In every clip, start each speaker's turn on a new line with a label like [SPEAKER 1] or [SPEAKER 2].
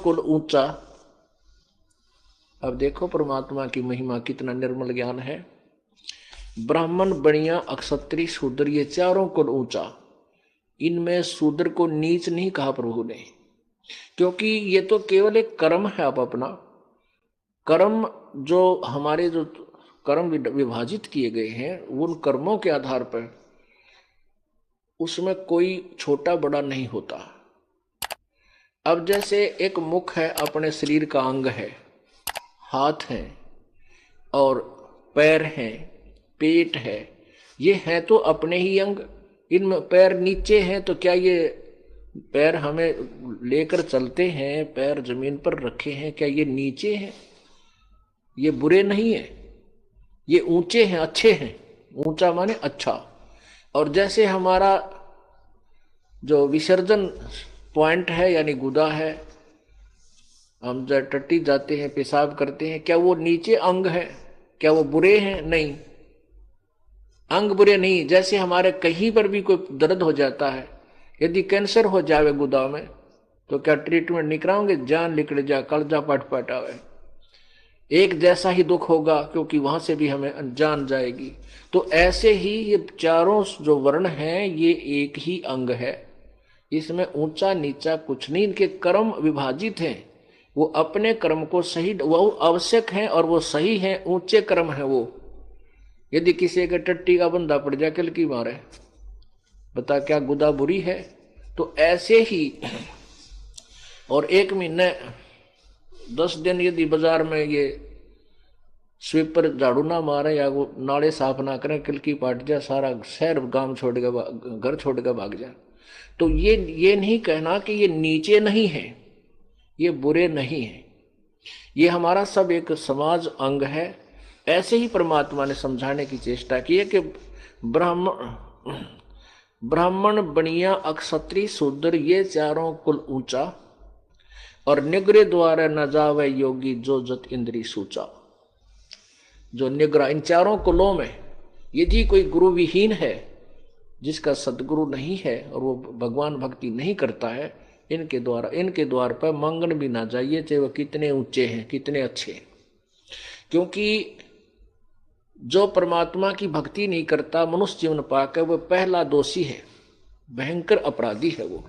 [SPEAKER 1] कुल ऊंचा। अब देखो परमात्मा की महिमा, कितना निर्मल ज्ञान है। ब्राह्मण, बनिया, अक्षत्रिय, शूद्र, ये चारों कुल ऊंचा। इनमें शूद्र को नीच नहीं कहा प्रभु ने, क्योंकि ये तो केवल एक कर्म है। आप अपना कर्म, जो हमारे जो कर्म विभाजित किए गए हैं, उन कर्मों के आधार पर उसमें कोई छोटा बड़ा नहीं होता। अब जैसे एक मुख है, अपने शरीर का अंग है, हाथ है और पैर हैं, पेट है, ये हैं तो अपने ही अंग। इनमें पैर नीचे हैं तो क्या ये पैर हमें लेकर चलते हैं, पैर जमीन पर रखे हैं, क्या ये नीचे हैं? ये बुरे नहीं है, ये ऊंचे हैं, अच्छे हैं। ऊंचा माने अच्छा। और जैसे हमारा जो विसर्जन पॉइंट है यानी गुदा है, हम जब टट्टी जाते हैं, पेशाब करते हैं, क्या वो नीचे अंग है? क्या वो बुरे हैं? नहीं, अंग बुरे नहीं। जैसे हमारे कहीं पर भी कोई दर्द हो जाता है, यदि कैंसर हो जावे गुदा में, तो क्या ट्रीटमेंट नहीं कराओगे? जान निकल जा, कलजा पट पट आवे, एक जैसा ही दुख होगा, क्योंकि वहां से भी हमें जान जाएगी। तो ऐसे ही ये चारों जो वर्ण हैं, ये एक ही अंग है। इसमें ऊंचा नीचा कुछ नहीं। इनके कर्म विभाजित हैं, वो अपने कर्म को सही, वो आवश्यक हैं और वो सही हैं, ऊंचे कर्म है वो। यदि किसी के टट्टी का बंदा पड़ जाए, कल की मारे, बता क्या गुदा बुरी है? तो ऐसे ही, और एक महीने 10 दिन यदि बाजार में ये स्वीपर झाड़ू ना मारे या वो नाले साफ ना करें, कल की पाट जाए, सारा शहर गांव छोड़ के, घर छोड़ के भाग जाए। तो ये नहीं कहना कि ये नीचे नहीं है, ये बुरे नहीं है, ये हमारा सब एक समाज अंग है। ऐसे ही परमात्मा ने समझाने की चेष्टा की है कि ब्राह्मण, बनिया, अक्षत्रिय, शूद्र, ये चारों कुल ऊंचा, और निग्रह द्वारा न जावे योगी जो जत इंद्री सूचा। जो निग्रह, इन चारों कुलों में यदि कोई गुरु विहीन है, जिसका सदगुरु नहीं है और वो भगवान भक्ति नहीं करता है, इनके द्वार पर मंगन भी ना जाइए, चाहे वो कितने ऊंचे हैं, कितने अच्छे हैं। क्योंकि जो परमात्मा की भक्ति नहीं करता, मनुष्य जीवन पाकर, वो पहला दोषी है, भयंकर अपराधी है वो।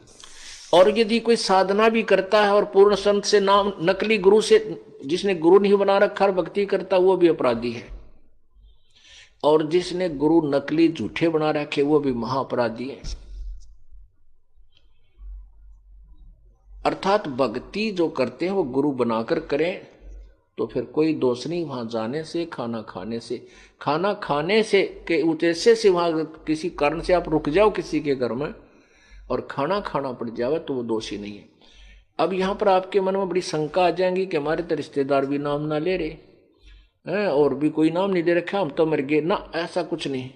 [SPEAKER 1] और यदि कोई साधना भी करता है और पूर्ण संत से, नाम नकली गुरु से, जिसने गुरु नहीं बना रखा और भक्ति करता, वो भी अपराधी है। और जिसने गुरु नकली झूठे बना रखे, वो भी महाअपराधी है। अर्थात भक्ति जो करते हैं वो गुरु बनाकर करें, तो फिर कोई दोष नहीं वहां जाने से, खाना खाने से। खाना खाने से के उद्देश्य से वहां किसी कारण से आप रुक जाओ किसी के घर में और खाना खाना पड़ जावे, तो वो दोषी नहीं है। अब यहाँ पर आपके मन में बड़ी शंका आ जाएंगी कि हमारे तो रिश्तेदार भी नाम ना ले रहे हैं और भी कोई नाम नहीं ले रखा, हम तो मर गए ना। ऐसा कुछ नहीं।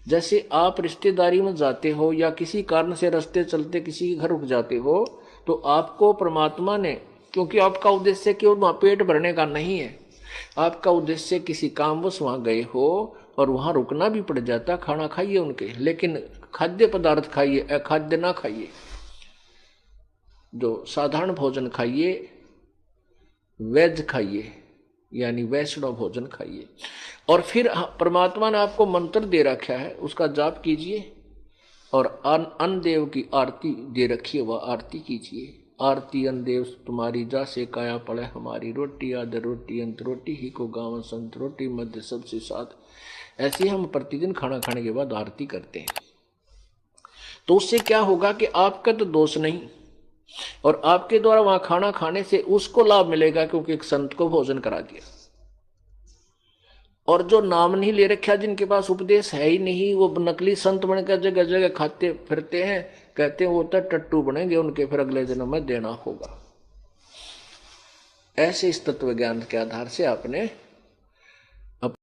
[SPEAKER 1] जैसे आप रिश्तेदारी में जाते हो या किसी कारण से रास्ते चलते किसी के घर रुक जाते हो, तो आपको परमात्मा ने, क्योंकि आपका उद्देश्य केवल वहां पेट भरने का नहीं है, आपका उद्देश्य किसी कामवश वहां गए हो और वहां रुकना भी पड़ जाता, खाना खाइए उनके, लेकिन खाद्य पदार्थ खाइए, अखाद्य ना खाइए। जो साधारण भोजन खाइए, वेज खाइए, यानी वैष्णव भोजन खाइए। और फिर परमात्मा ने आपको मंत्र दे रखा है, उसका जाप कीजिए, और अन्न देव की आरती दे रखी है, वह आरती कीजिए। आरती अन्न देव तुम्हारी, जा से काया पड़े हमारी, रोटी आदर रोटी अंत रोटी ही को गावन संत, रोटी मध्य सबसे साथ। ऐसे हम प्रतिदिन खाना खाने के बाद आरती करते हैं। तो उससे क्या होगा कि आपका तो दोष नहीं, और आपके द्वारा वहां खाना खाने से उसको लाभ मिलेगा, क्योंकि एक संत को भोजन करा दिया। और जो नाम नहीं ले रखा, जिनके पास उपदेश है ही नहीं, वो नकली संत बनकर जगह जगह खाते फिरते हैं, कहते हैं वो तो टट्टू बनेंगे, उनके फिर अगले जन्म में देना होगा। ऐसे इस तत्व ज्ञान के आधार से आपने